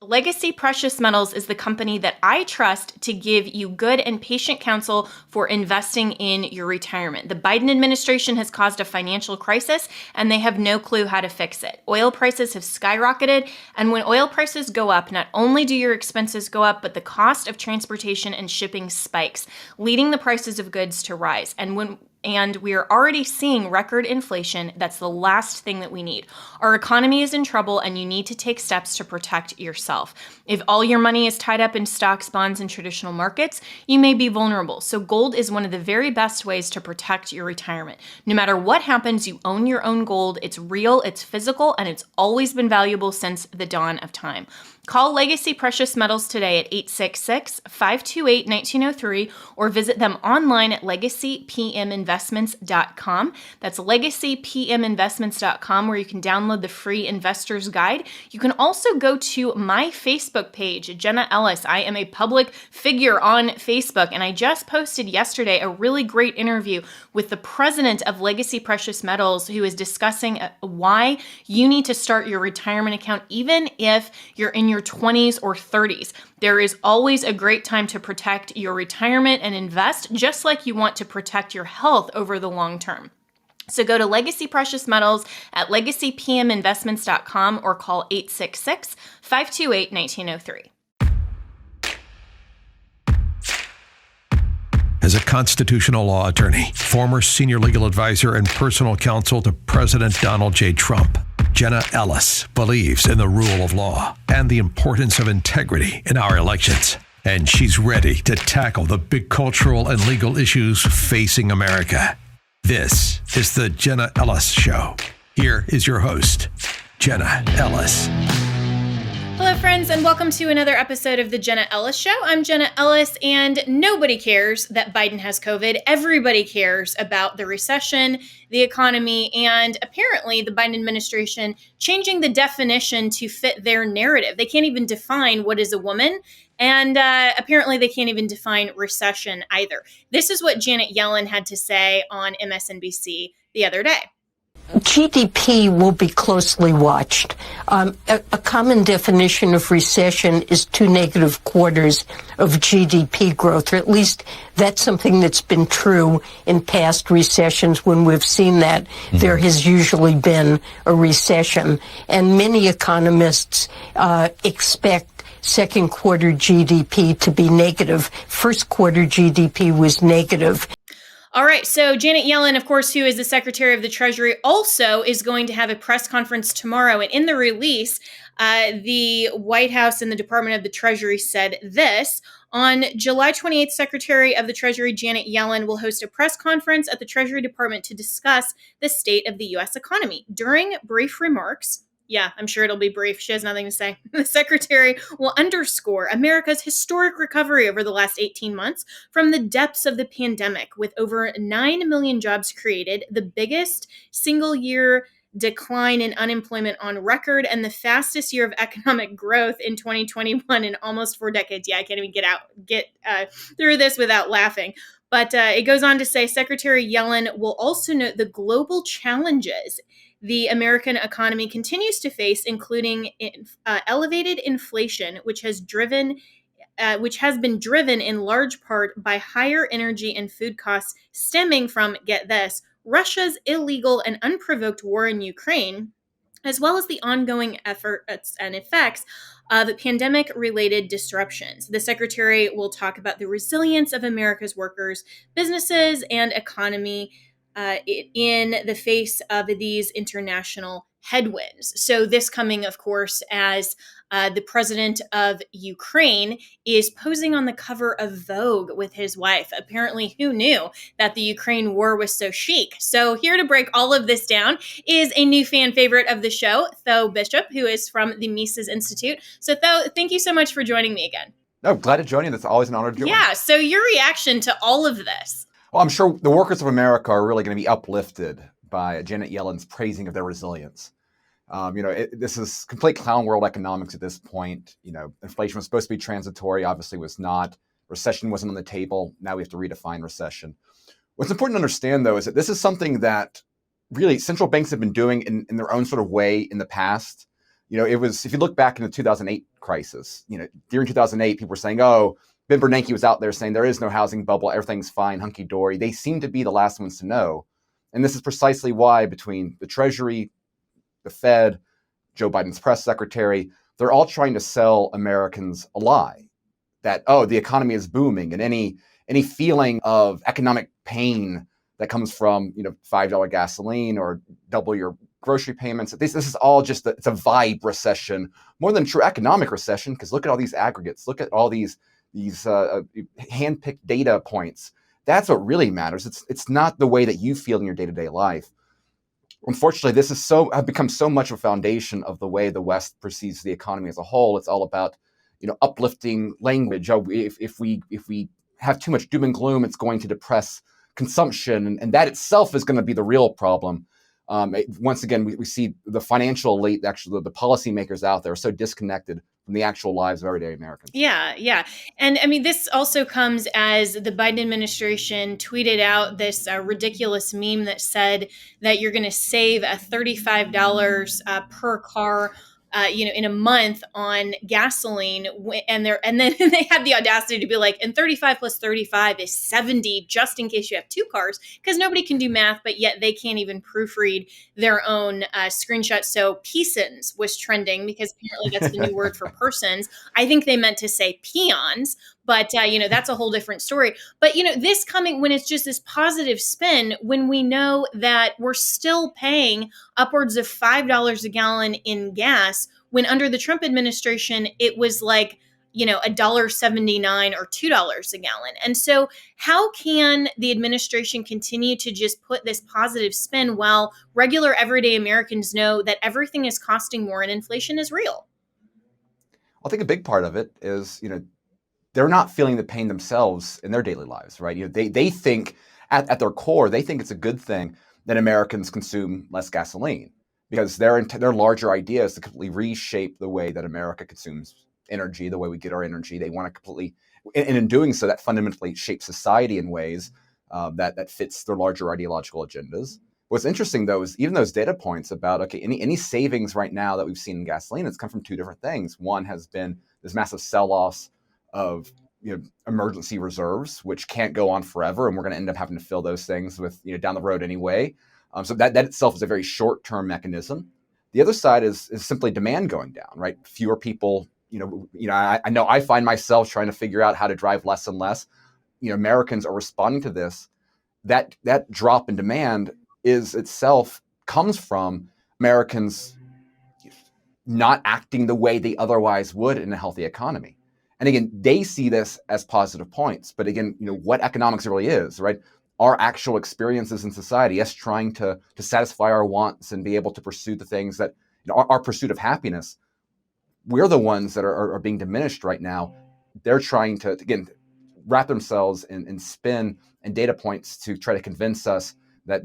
Legacy Precious Metals is the company that I trust to give you good and patient counsel for investing in your retirement. The Biden administration has caused a financial crisis, and they have no clue how to fix it. Oil prices have skyrocketed, and when oil prices go up, not only do your expenses go up, but the cost of transportation and shipping spikes, leading the prices of goods to rise. And we are already seeing record inflation. That's the last thing that we need. Our economy is in trouble, and you need to take steps to protect yourself. If all your money is tied up in stocks, bonds, and traditional markets, you may be vulnerable. So gold is one of the very best ways to protect your retirement. No matter what happens, you own your own gold. It's real, it's physical, and it's always been valuable since the dawn of time. Call Legacy Precious Metals today at 866-528-1903 or visit them online at legacypminvestments.com. That's legacypminvestments.com, where you can download the free investor's guide. You can also go to my Facebook page, Jenna Ellis. I am a public figure on Facebook, and I just posted yesterday a really great interview with the president of Legacy Precious Metals, who is discussing why you need to start your retirement account even if you're in your 20s or 30s. There is always a great time to protect your retirement and invest, just like you want to protect your health over the long term. So go to Legacy Precious Metals at legacypminvestments.com or call 866-528-1903. As a constitutional law attorney, former senior legal advisor, and personal counsel to President Donald J. Trump, Jenna Ellis believes in the rule of law and the importance of integrity in our elections. And she's ready to tackle the big cultural and legal issues facing America. This is the Jenna Ellis Show. Here is your host, Jenna Ellis. Hello, friends, and welcome to another episode of the Jenna Ellis Show. I'm Jenna Ellis, and nobody cares that Biden has COVID. Everybody cares about the recession, the economy, and apparently the Biden administration changing the definition to fit their narrative. They can't even define what is a woman, and apparently they can't even define recession either. This is what Janet Yellen had to say on MSNBC the other day. GDP will be closely watched. A common definition of recession is 2 negative quarters of GDP growth, or at least that's something that's been true in past recessions. When we've seen that, there has usually been a recession. And many economists expect second quarter GDP to be negative. First quarter GDP was negative. All right, so Janet Yellen, of course, who is the Secretary of the Treasury, also is going to have a press conference tomorrow. And in the release, the White House and the Department of the Treasury said this. On July 28th, Secretary of the Treasury Janet Yellen will host a press conference at the Treasury Department to discuss the state of the U.S. economy. During brief remarks, yeah, I'm sure it'll be brief. She has nothing to say. The secretary will underscore America's historic recovery over the last 18 months from the depths of the pandemic, with over 9 million jobs created, the biggest single-year decline in unemployment on record, and the fastest year of economic growth in 2021 in almost 4 decades. Yeah, I can't even get through this without laughing. But it goes on to say Secretary Yellen will also note the global challenges the American economy continues to face, including elevated inflation, which has been driven in large part by higher energy and food costs stemming from, get this, Russia's illegal and unprovoked war in Ukraine, as well as the ongoing efforts and effects of pandemic-related disruptions. The secretary will talk about the resilience of America's workers, businesses, and economy in the face of these international headwinds. So this coming, of course, as the president of Ukraine is posing on the cover of Vogue with his wife. Apparently, who knew that the Ukraine war was so chic? So here to break all of this down is a new fan favorite of the show, Tho Bishop, who is from the Mises Institute. So Tho, thank you so much for joining me again. No, glad to join you. It's always an honor to join. Yeah, so your reaction to all of this? Well, I'm sure the workers of America are really going to be uplifted by Janet Yellen's praising of their resilience. This is complete clown world economics at this point. Inflation was supposed to be transitory, obviously was not. Recession wasn't on the table. Now we have to redefine recession. What's important to understand, though, is that this is something that really central banks have been doing in their own sort of way in the past. It was, if you look back in the 2008 crisis, during 2008, people were saying, oh, Ben Bernanke was out there saying there is no housing bubble, everything's fine, hunky-dory. They seem to be the last ones to know. And this is precisely why between the Treasury, the Fed, Joe Biden's press secretary, they're all trying to sell Americans a lie that, oh, the economy is booming, and any feeling of economic pain that comes from, $5 gasoline or double your grocery payments. This is all just it's a vibe recession more than true economic recession, because look at all these aggregates. Look at all these hand-picked data points. That's what really matters. It's not the way that you feel in your day-to-day life. Unfortunately, this is have become so much of a foundation of the way the West perceives the economy as a whole. It's all about, uplifting language. Oh, if we have too much doom and gloom, it's going to depress consumption, and that itself is going to be the real problem. Once again, we see the financial elite, actually the policymakers out there, are so disconnected from the actual lives of everyday Americans. Yeah. And I mean, this also comes as the Biden administration tweeted out this ridiculous meme that said that you're going to save $35 per car in a month on gasoline, and then they had the audacity to be like, and 35 plus 35 is 70, just in case you have two cars, because nobody can do math, but yet they can't even proofread their own screenshot. So peasons was trending, because apparently that's the new word for persons. I think they meant to say peons, but that's a whole different story. But this coming when it's just this positive spin, when we know that we're still paying upwards of $5 a gallon in gas, when under the Trump administration it was like $1.79 or $2 a gallon. And so how can the administration continue to just put this positive spin while regular everyday Americans know that everything is costing more and inflation is real? I think a big part of it is, they're not feeling the pain themselves in their daily lives, right? They think at their core, they think it's a good thing that Americans consume less gasoline, because their larger idea is to completely reshape the way that America consumes energy, the way we get our energy. They want to completely, and in doing so, that fundamentally shapes society in ways that fits their larger ideological agendas. What's interesting, though, is even those data points about, okay, any savings right now that we've seen in gasoline, it's come from two different things. One has been this massive sell-offs of emergency reserves, which can't go on forever, and we're going to end up having to fill those things with down the road anyway. So that itself is a very short-term mechanism. The other side is simply demand going down, right? Fewer people. I know I find myself trying to figure out how to drive less and less. Americans are responding to this. That drop in demand comes from Americans not acting the way they otherwise would in a healthy economy. And again, they see this as positive points. But again, what economics really is, right? Our actual experiences in society, us trying to satisfy our wants and be able to pursue the things that, our pursuit of happiness, we're the ones that are being diminished right now. They're trying to, again, wrap themselves in spin and data points to try to convince us that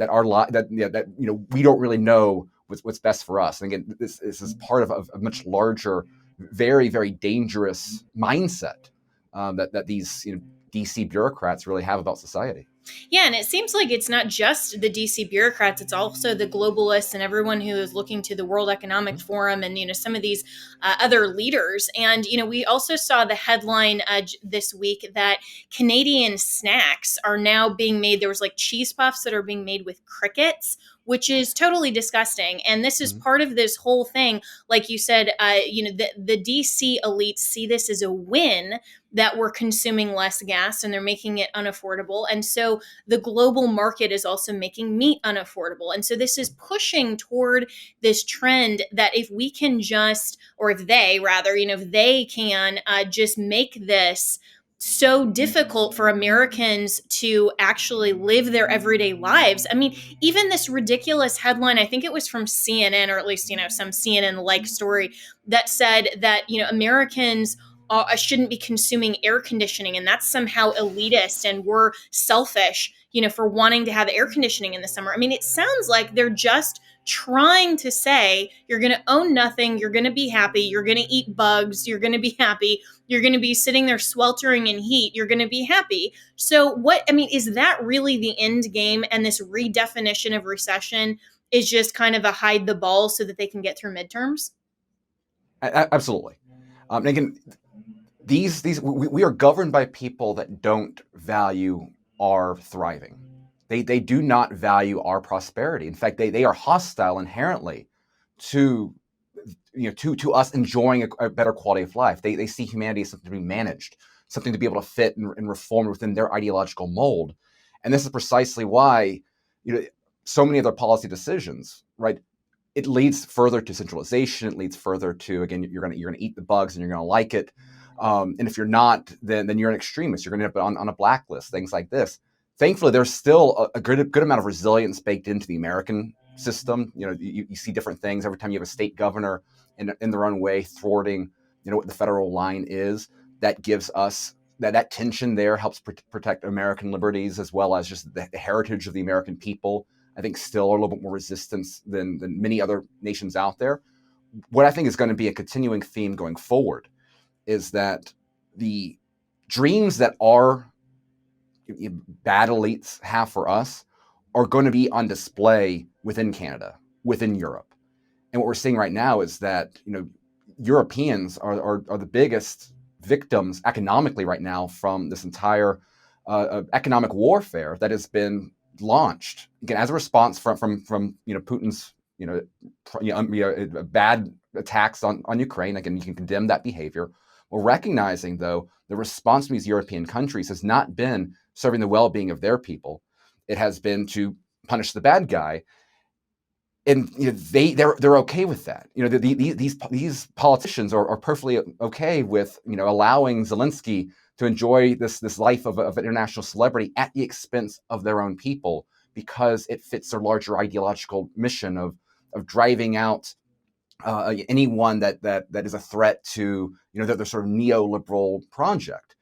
we don't really know what's best for us. And again, this is part of a much larger, very, very dangerous mindset that these DC bureaucrats really have about society. Yeah, and it seems like it's not just the DC bureaucrats, it's also the globalists and everyone who is looking to the World Economic Forum and, some of these other leaders. And, we also saw the headline this week that Canadian snacks are now being made. There was like cheese puffs that are being made with crickets, which is totally disgusting. And this is part of this whole thing. Like you said, the DC elites see this as a win, that we're consuming less gas and they're making it unaffordable. And so the global market is also making meat unaffordable. And so this is pushing toward this trend that if we can just, or if they rather, if they can just make this so difficult for Americans to actually live their everyday lives. I mean, even this ridiculous headline, I think it was from CNN, or at least, some CNN-like story that said that, Americans shouldn't be consuming air conditioning, and that's somehow elitist and we're selfish, for wanting to have air conditioning in the summer. I mean, it sounds like they're just trying to say you're going to own nothing, you're going to be happy, you're going to eat bugs, you're going to be happy, you're going to be sitting there sweltering in heat, you're going to be happy. So is that really the end game? And this redefinition of recession is just kind of a hide the ball so that they can get through midterms? Absolutely. And again, we are governed by people that don't value our thriving. They do not value our prosperity. In fact, they are hostile inherently to to us enjoying a better quality of life. They see humanity as something to be managed, something to be able to fit and reform within their ideological mold. And this is precisely why, so many of their policy decisions, right? It leads further to centralization. It leads further to, again, you're gonna eat the bugs and you're gonna like it. And if you're not, then you're an extremist. You're gonna end up on a blacklist. Things like this. Thankfully, there's still a good amount of resilience baked into the American system. You see different things every time you have a state governor in their own way thwarting, what the federal line is. That gives us that tension there helps protect American liberties, as well as just the heritage of the American people. I think still are a little bit more resistance than many other nations out there. What I think is going to be a continuing theme going forward is that the dreams that our bad elites have for us are going to be on display within Canada, within Europe. And what we're seeing right now is that, Europeans are the biggest victims economically right now from this entire economic warfare that has been launched again as a response from Putin's bad attacks on Ukraine. Again, you can condemn that behavior. We're recognizing, though, the response from these European countries has not been serving the well-being of their people. It has been to punish the bad guy, and they're okay with that. These politicians are perfectly okay with allowing Zelensky to enjoy this life of an international celebrity at the expense of their own people, because it fits their larger ideological mission of driving out anyone that is a threat to their sort of neoliberal project.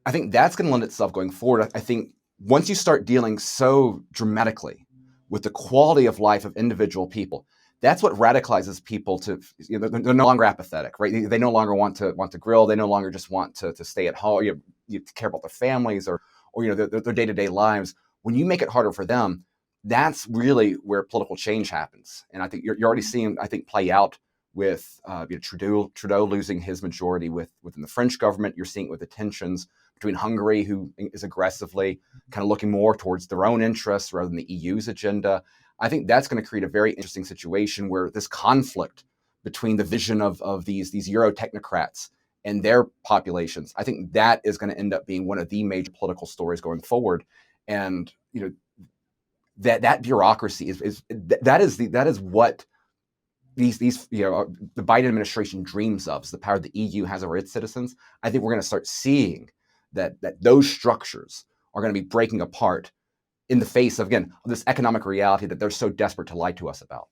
I think that's going to lend itself going forward. I think once you start dealing so dramatically with the quality of life of individual people, that's what radicalizes people to, they're no longer apathetic, right? They no longer want to grill. They no longer just want to stay at home, you care about their families or their day-to-day lives. When you make it harder for them, that's really where political change happens. And I think you're already seeing, I think, play out with Trudeau losing his majority within the French government. You're seeing it with the tensions between Hungary, who is aggressively kind of looking more towards their own interests rather than the EU's agenda. I think that's going to create a very interesting situation where this conflict between the vision of these Euro technocrats and their populations, I think that is going to end up being one of the major political stories going forward. And that bureaucracy is what these the Biden administration dreams of, is the power the EU has over its citizens. I think we're going to start seeing that those structures are going to be breaking apart in the face of, again, this economic reality that they're so desperate to lie to us about.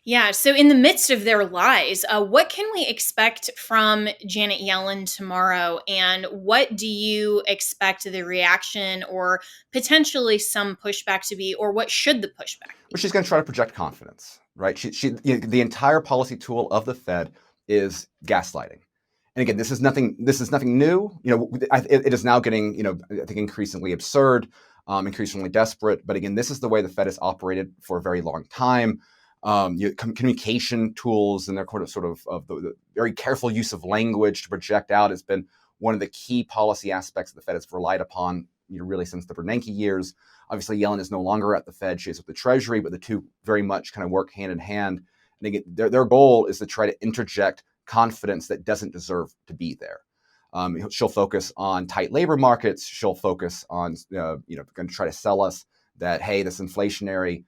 Yeah. So, in the midst of their lies, what can we expect from Janet Yellen tomorrow? And what do you expect the reaction or potentially some pushback to be, or what should the pushback be? Well, she's going to try to project confidence, right? The entire policy tool of the Fed is gaslighting. And again, this is nothing new. It is now getting, I think, increasingly absurd, increasingly desperate. But again, this is the way the Fed has operated for a very long time. Communication tools and their sort of the very careful use of language to project out has been one of the key policy aspects the Fed has relied upon, really since the Bernanke years. Obviously, Yellen is no longer at the Fed; she is with the Treasury, but the two very much kind of work hand in hand. And again, their goal is to try to interject confidence that doesn't deserve to be there. She'll focus on tight labor markets. She'll focus on, going to try to sell us that, hey, this inflationary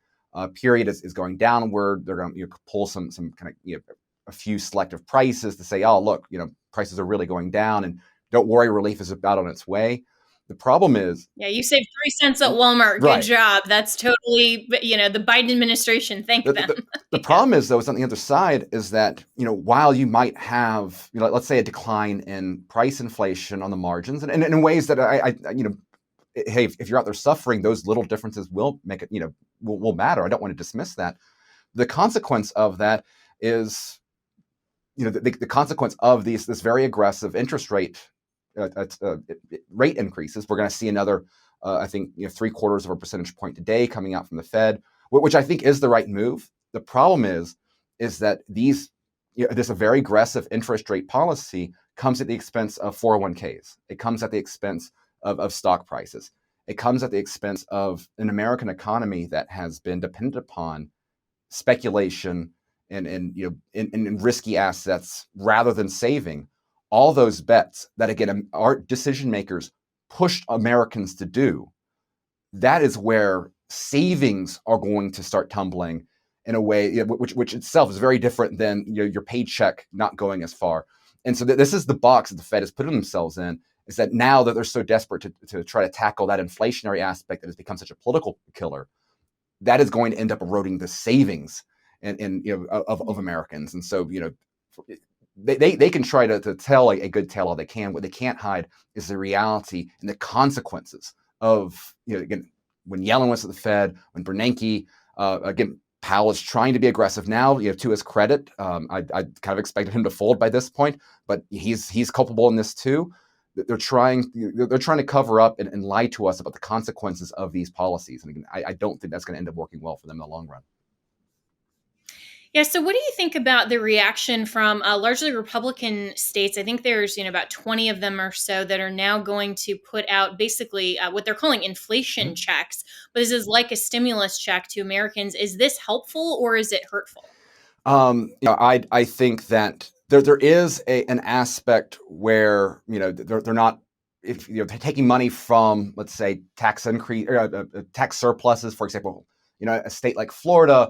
period is going downward. They're going to pull some kind of a few selective prices to say, oh, look, prices are really going down, and don't worry, relief is about on its way. The problem is, yeah, you saved 3 cents at Walmart. Good right. job. That's totally, the Biden administration. Thank them. The problem is, though, is on the other side is that, while you might have, let's say a decline in price inflation on the margins, and in ways that hey, if you're out there suffering, those little differences will make it, will matter. I don't want to dismiss that. The consequence of that is, the consequence of this very aggressive interest rate increases. We're going to see another, I think, 0.75 of a percentage point today coming out from the Fed, which I think is the right move. The problem is that these this a very aggressive interest rate policy comes at the expense of 401ks. It comes at the expense of stock prices. It comes at the expense of an American economy that has been dependent upon speculation and risky assets rather than saving. All those bets that, again, our decision makers pushed Americans to do, that is where savings are going to start tumbling in a way, which itself is very different than your paycheck not going as far. And so this is the box that the Fed has put themselves in, is that now that they're so desperate to try to tackle that inflationary aspect that has become such a political killer, that is going to end up eroding the savings of Americans. And so, they can try to tell a good tale all they can. What they can't hide is the reality and the consequences of, again, when Yellen was at the Fed, when Bernanke, again, Powell is trying to be aggressive now, to his credit. I kind of expected him to fold by this point, but he's culpable in this too. They're trying to cover up and lie to us about the consequences of these policies. And again, I don't think that's going to end up working well for them in the long run. Yeah. So, what do you think about the reaction from largely Republican states? I think there's about 20 of them or so that are now going to put out basically what they're calling inflation checks. But this is like a stimulus check to Americans. Is this helpful or is it hurtful? I think that there is an aspect where they're not, if they're taking money from, let's say, tax increase or tax surpluses, for example. A state like Florida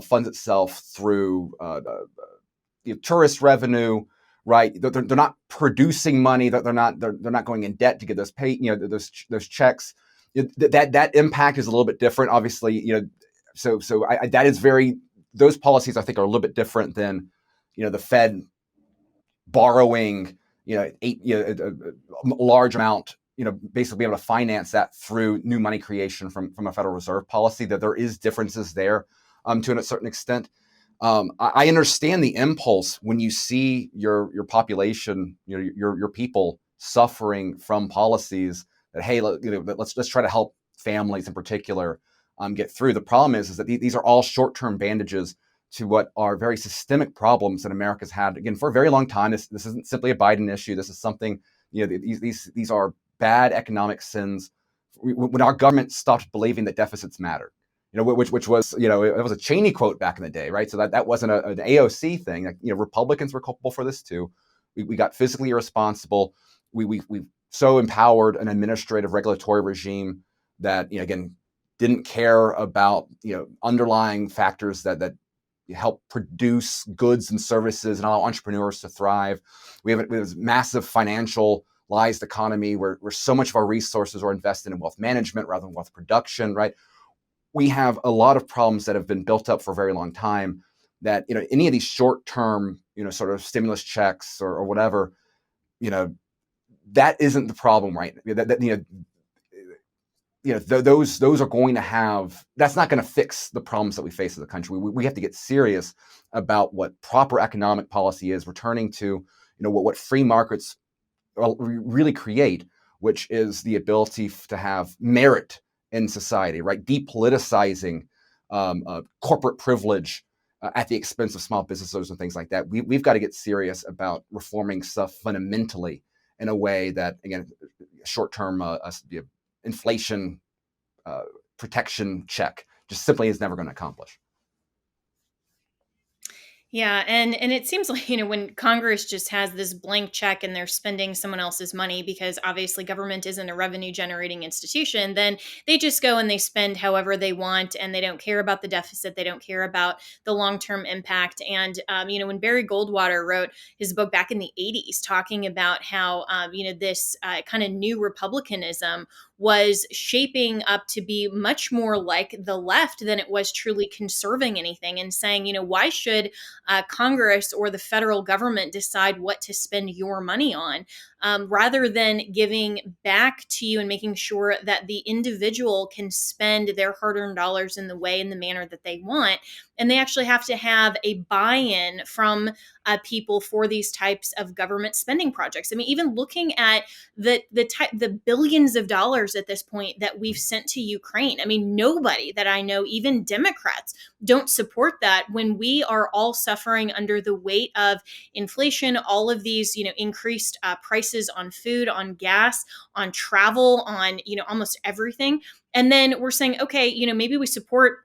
funds itself through tourist revenue, right? They're not producing money. They're not going in debt to get those paid. Those checks. That impact is a little bit different, obviously. So that is very. Those policies, I think, are a little bit different than the Fed borrowing a large amount. Basically being able to finance that through new money creation from a Federal Reserve policy. That there is differences there. To a certain extent, I understand the impulse when you see your population, your people suffering from policies that, hey, let's try to help families in particular get through. The problem is that these are all short-term bandages to what are very systemic problems that America's had, again, for a very long time. This isn't simply a Biden issue. This is something, these are bad economic sins. When our government stopped believing that deficits mattered. Which was, it was a Cheney quote back in the day, right? So that wasn't an AOC thing. Republicans were culpable for this too. We got physically irresponsible. We so empowered an administrative regulatory regime that, again, didn't care about, underlying factors that help produce goods and services and allow entrepreneurs to thrive. We have this massive financialized economy where so much of our resources are invested in wealth management rather than wealth production, right? We have a lot of problems that have been built up for a very long time that, any of these short-term, sort of stimulus checks or whatever, that isn't the problem, right? Those are going to have, that's not going to fix the problems that we face as a country. We have to get serious about what proper economic policy is, returning to, what free markets really create, which is the ability to have merit in society, right? Depoliticizing corporate privilege at the expense of small businesses and things like that. We've got to get serious about reforming stuff fundamentally in a way that, again, short-term inflation protection check just simply is never going to accomplish. Yeah, and it seems like, when Congress just has this blank check and they're spending someone else's money because obviously government isn't a revenue generating institution, then they just go and they spend however they want and they don't care about the deficit. They don't care about the long-term impact. And, when Barry Goldwater wrote his book back in the 80s talking about how, this kind of new republicanism was shaping up to be much more like the left than it was truly conserving anything, and saying, why should Congress or the federal government decide what to spend your money on? rather than giving back to you and making sure that the individual can spend their hard-earned dollars in the way and the manner that they want. And they actually have to have a buy-in from people for these types of government spending projects. I mean, even looking at the billions of dollars at this point that we've sent to Ukraine. I mean, nobody that I know, even Democrats, don't support that when we are all suffering under the weight of inflation, all of these, increased prices on food, on gas, on travel, on, almost everything. And then we're saying, okay, maybe we support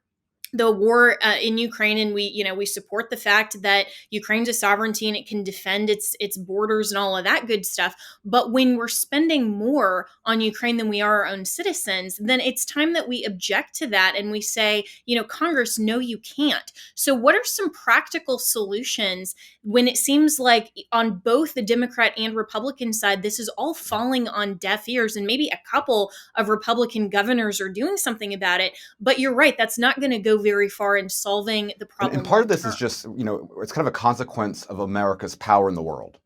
the war in Ukraine, and we support the fact that Ukraine's a sovereignty and it can defend its borders and all of that good stuff. But when we're spending more on Ukraine than we are our own citizens, then it's time that we object to that and we say, Congress, no, you can't. So what are some practical solutions when it seems like on both the Democrat and Republican side, this is all falling on deaf ears, and maybe a couple of Republican governors are doing something about it? But you're right, that's not going to go very far in solving the problem. And part of this is just, it's kind of a consequence of America's power in the world,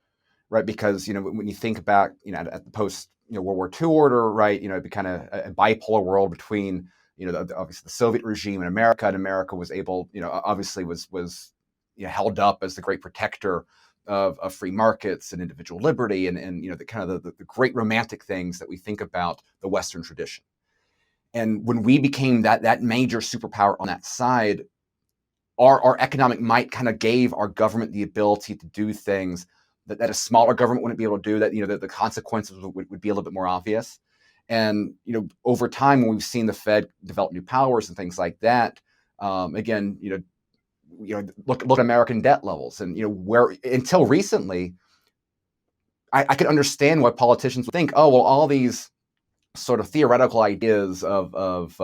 right? Because, when you think back, at the post, World War II order, right, it'd be kind of a bipolar world between, obviously the Soviet regime in America, and America was able, obviously was held up as the great protector of free markets and individual liberty, and the kind of the great romantic things that we think about the Western tradition. And when we became that major superpower on that side, our economic might kind of gave our government the ability to do things that a smaller government wouldn't be able to do, that the consequences would be a little bit more obvious. And over time, when we've seen the Fed develop new powers and things like that, again, look at American debt levels, and where until recently, I could understand why politicians would think, oh well, all these sort of theoretical ideas of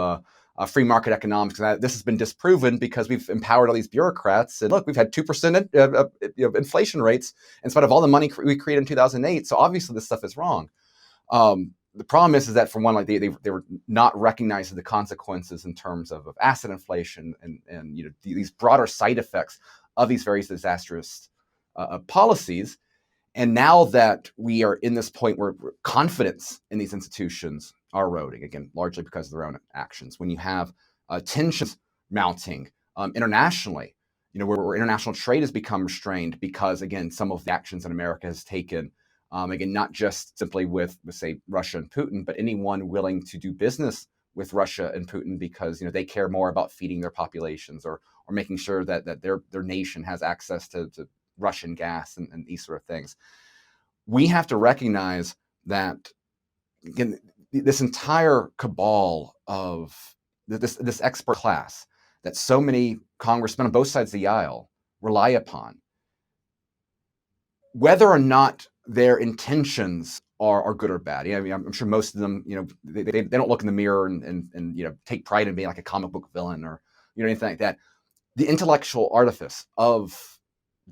free market economics, and this has been disproven because we've empowered all these bureaucrats. And look, we've had 2% inflation rates in spite of all the money we created in 2008. So obviously this stuff is wrong. The problem is that, for one, like they were not recognizing the consequences in terms of asset inflation and these broader side effects of these very disastrous policies. And now that we are in this point where confidence in these institutions are eroding, again, largely because of their own actions, when you have tensions mounting internationally, where international trade has become restrained because, again, some of the actions that America has taken, again, not just simply with, say, Russia and Putin, but anyone willing to do business with Russia and Putin because, they care more about feeding their populations or making sure that their nation has access to Russian gas and these sort of things. We have to recognize that, again, this entire cabal of this expert class that so many congressmen on both sides of the aisle rely upon, whether or not their intentions are good or bad. I mean, I'm sure most of them, they don't look in the mirror and take pride in being like a comic book villain or anything like that. The intellectual artifice of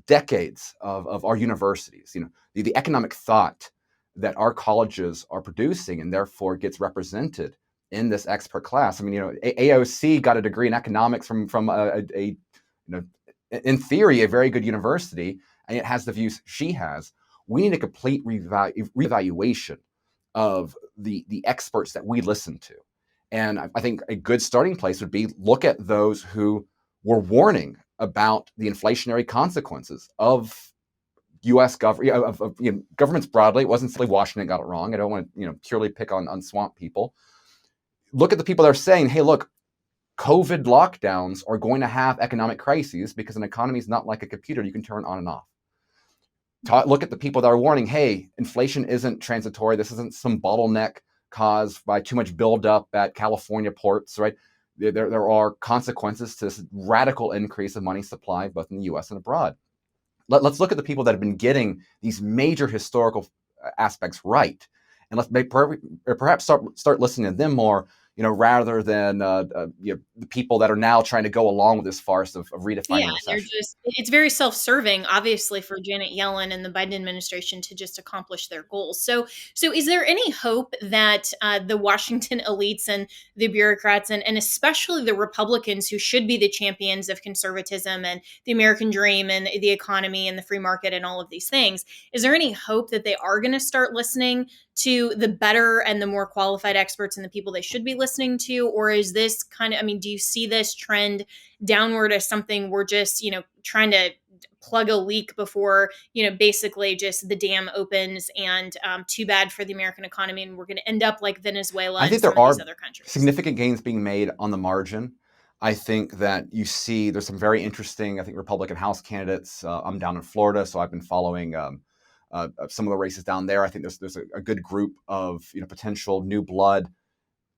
decades of our universities, the economic thought that our colleges are producing, and therefore gets represented in this expert class. I mean, AOC got a degree in economics from a in theory, a very good university, and it has the views she has. We need a complete reevaluation of the experts that we listen to. And I think a good starting place would be look at those who were warning about the inflationary consequences of U.S. governments broadly. It wasn't simply Washington got it wrong. I don't want to purely pick on swamp people. Look at the people that are saying, hey, look, COVID lockdowns are going to have economic crises because an economy is not like a computer you can turn on and off. Look at the people that are warning, hey, inflation isn't transitory. This isn't some bottleneck caused by too much buildup at California ports, right? There are consequences to this radical increase of money supply, both in the U.S. and abroad. Let's look at the people that have been getting these major historical aspects right, and let's perhaps start listening to them more rather than the people that are now trying to go along with this farce of Yeah, redefining they're recession. it's very self-serving, obviously, for Janet Yellen and the Biden administration to just accomplish their goals. So is there any hope that the Washington elites and the bureaucrats and especially the Republicans who should be the champions of conservatism and the American dream and the economy and the free market and all of these things, is there any hope that they are going to start listening to the better and the more qualified experts and the people they should be listening to? Or is this kind of, I mean, do you see this trend downward as something we're just, trying to plug a leak before, basically just the dam opens and too bad for the American economy and we're going to end up like Venezuela I and think some there of these are other countries? significant gains being made on the margin. I think that you see there's some very interesting, I think, Republican House candidates. I'm down in Florida, so I've been following some of the races down there. I think there's a good group of potential new blood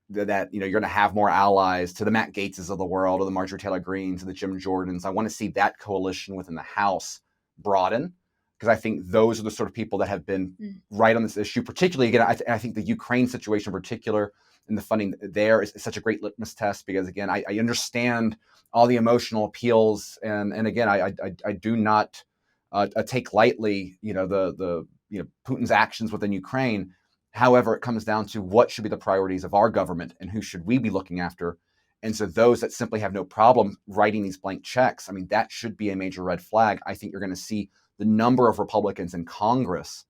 that you're going to have more allies to the Matt Gaetzes of the world, or the Marjorie Taylor Greenes, or the Jim Jordans. I want to see that coalition within the House broaden, because I think those are the sort of people that have been right on this issue. Particularly, again, I think the Ukraine situation in particular and the funding there is such a great litmus test, because again, I understand all the emotional appeals, and again, I do not take lightly the Putin's actions within Ukraine. However, it comes down to what should be the priorities of our government and who should we be looking after. And so those that simply have no problem writing these blank checks, I mean, that should be a major red flag. I think you're going to see the number of Republicans in Congress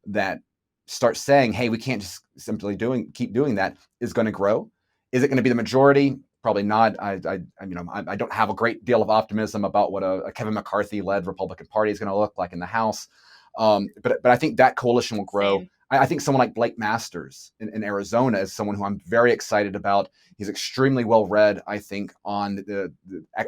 that start saying, hey, we can't just simply keep doing that, is going to grow. Is it going to be the majority? Probably not. I don't have a great deal of optimism about what a Kevin McCarthy-led Republican Party is going to look like in the House. But I think that coalition will grow. Same. I think someone like Blake Masters in Arizona is someone who I'm very excited about. He's extremely well read, I think, on the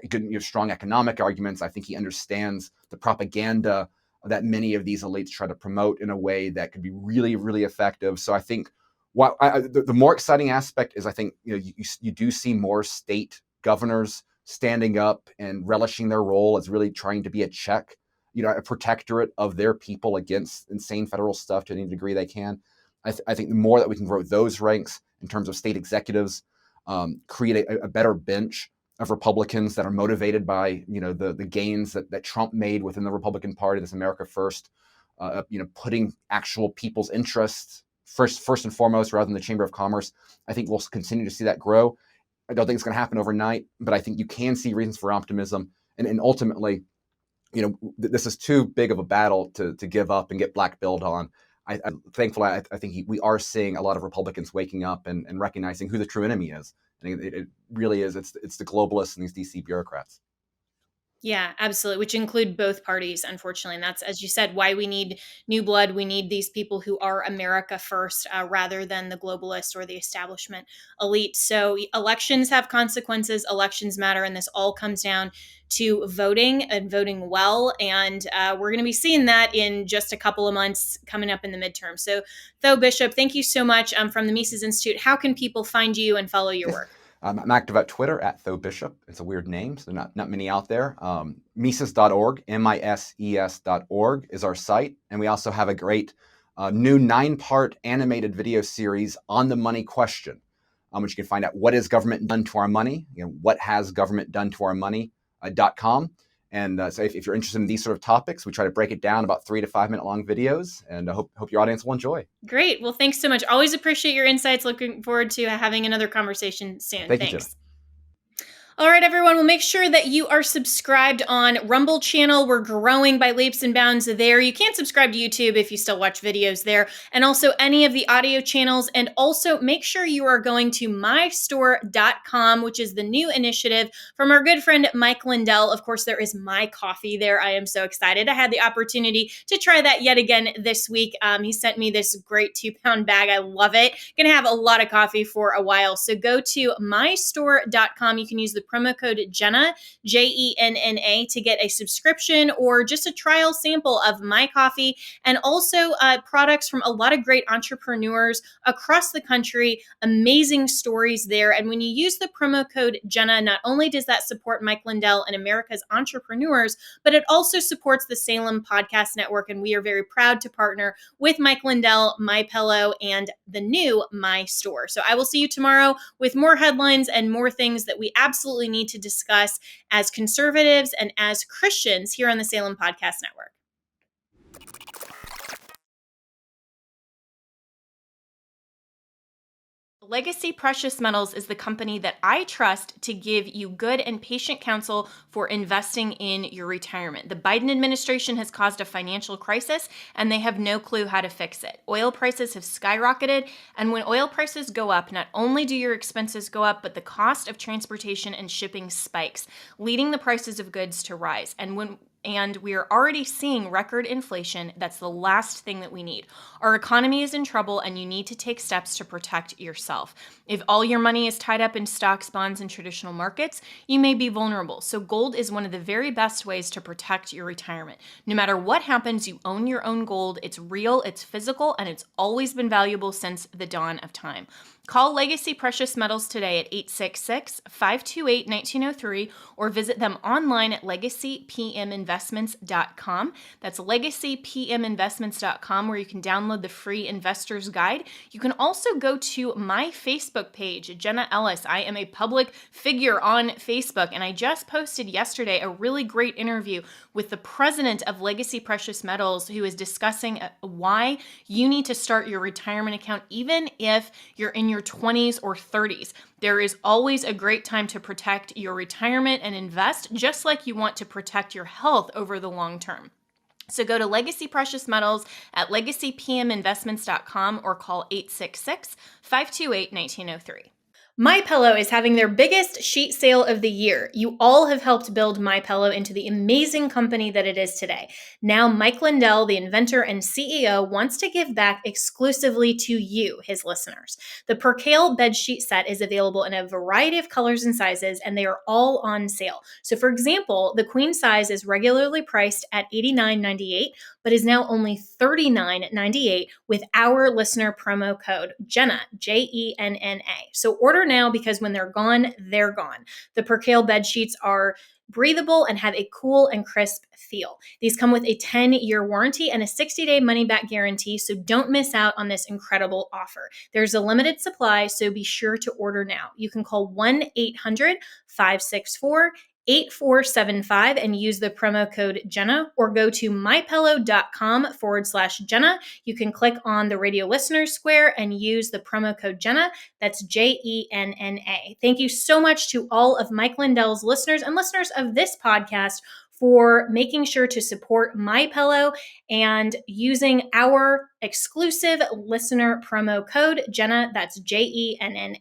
good, strong economic arguments. I think he understands the propaganda that many of these elites try to promote in a way that could be really, really effective. So I think the more exciting aspect is, I think you do see more state governors standing up and relishing their role as really trying to be a check, a protectorate of their people against insane federal stuff to any degree they can. I think the more that we can grow those ranks in terms of state executives, create a better bench of Republicans that are motivated by the gains that Trump made within the Republican Party, this America First, putting actual people's interests first and foremost rather than the Chamber of Commerce. I think we'll continue to see that grow. I don't think it's going to happen overnight, but I think you can see reasons for optimism, and ultimately, this is too big of a battle to give up and get black-billed on. Thankfully, I think we are seeing a lot of Republicans waking up and recognizing who the true enemy is. And it really is. It's the globalists and these DC bureaucrats. Yeah, absolutely. Which include both parties, unfortunately. And that's, as you said, why we need new blood. We need these people who are America first, rather than the globalist or the establishment elite. So elections have consequences. Elections matter. And this all comes down to voting and voting well. And we're going to be seeing that in just a couple of months coming up in the midterm. So Tho Bishop, thank you so much from the Mises Institute. How can people find you and follow your work? I'm active at Twitter at Tho Bishop. It's a weird name, so not many out there. Mises.org, Mises.org is our site. And we also have a great new 9-part animated video series on the money question, which you can find out what has government done to our money, what has government done to our money.com. And so if you're interested in these sort of topics, we try to break it down about 3 to 5 minute long videos, and I hope your audience will enjoy. Great. Well, thanks so much. Always appreciate your insights. Looking forward to having another conversation soon. Thank you, Thanks. Jenna. All right, everyone. Well, make sure that you are subscribed on Rumble channel. We're growing by leaps and bounds there. You can't subscribe to YouTube if you still watch videos there, and also any of the audio channels. And also make sure you are going to mystore.com, which is the new initiative from our good friend Mike Lindell. Of course, there is my coffee there. I am so excited. I had the opportunity to try that yet again this week. He sent me this great 2-pound bag. I love it. Gonna have a lot of coffee for a while. So go to mystore.com. You can use the the promo code Jenna, Jenna, to get a subscription or just a trial sample of my coffee, and also products from a lot of great entrepreneurs across the country. Amazing stories there. And when you use the promo code Jenna, not only does that support Mike Lindell and America's entrepreneurs, but it also supports the Salem Podcast Network. And we are very proud to partner with Mike Lindell, My Pillow, and the new My Store. So I will see you tomorrow with more headlines and more things that we absolutely need to discuss as conservatives and as Christians here on the Salem Podcast Network. Legacy Precious Metals is the company that I trust to give you good and patient counsel for investing in your retirement. The Biden administration has caused a financial crisis, and they have no clue how to fix it. Oil prices have skyrocketed, and when oil prices go up, not only do your expenses go up, but the cost of transportation and shipping spikes, leading the prices of goods to rise. And we are already seeing record inflation. That's the last thing that we need. Our economy is in trouble, and you need to take steps to protect yourself. If all your money is tied up in stocks, bonds, and traditional markets, you may be vulnerable. So gold is one of the very best ways to protect your retirement. No matter what happens, you own your own gold. It's real, it's physical, and it's always been valuable since the dawn of time. Call Legacy Precious Metals today at 866-528-1903 or visit them online at legacypminvestments.com. That's legacypminvestments.com, where you can download the free investor's guide. You can also go to my Facebook page, Jenna Ellis. I am a public figure on Facebook, and I just posted yesterday a really great interview with the president of Legacy Precious Metals, who is discussing why you need to start your retirement account even if you're in your 20s or 30s. There is always a great time to protect your retirement and invest, just like you want to protect your health over the long term. So go to Legacy Precious Metals at legacypminvestments.com or call 866-528-1903. My Pillow is having their biggest sheet sale of the year. You all have helped build My Pillow into the amazing company that it is today. Now, Mike Lindell, the inventor and CEO, wants to give back exclusively to you, his listeners. The Percale bed sheet set is available in a variety of colors and sizes, and they are all on sale. So, for example, the queen size is regularly priced at $89.98, but is now only $39.98 with our listener promo code Jenna, Jenna. So order now, because when they're gone, they're gone. The Percale bed sheets are breathable and have a cool and crisp feel. These come with a 10-year warranty and a 60-day money-back guarantee, so don't miss out on this incredible offer. There's a limited supply, so be sure to order now. You can call 1-800-564-8475 and use the promo code Jenna, or go to mypillow.com/Jenna. You can click on the radio listeners square and use the promo code Jenna. That's Jenna. Thank you so much to all of Mike Lindell's listeners and listeners of this podcast for making sure to support My Pillow and using our exclusive listener promo code Jenna. That's Jenna.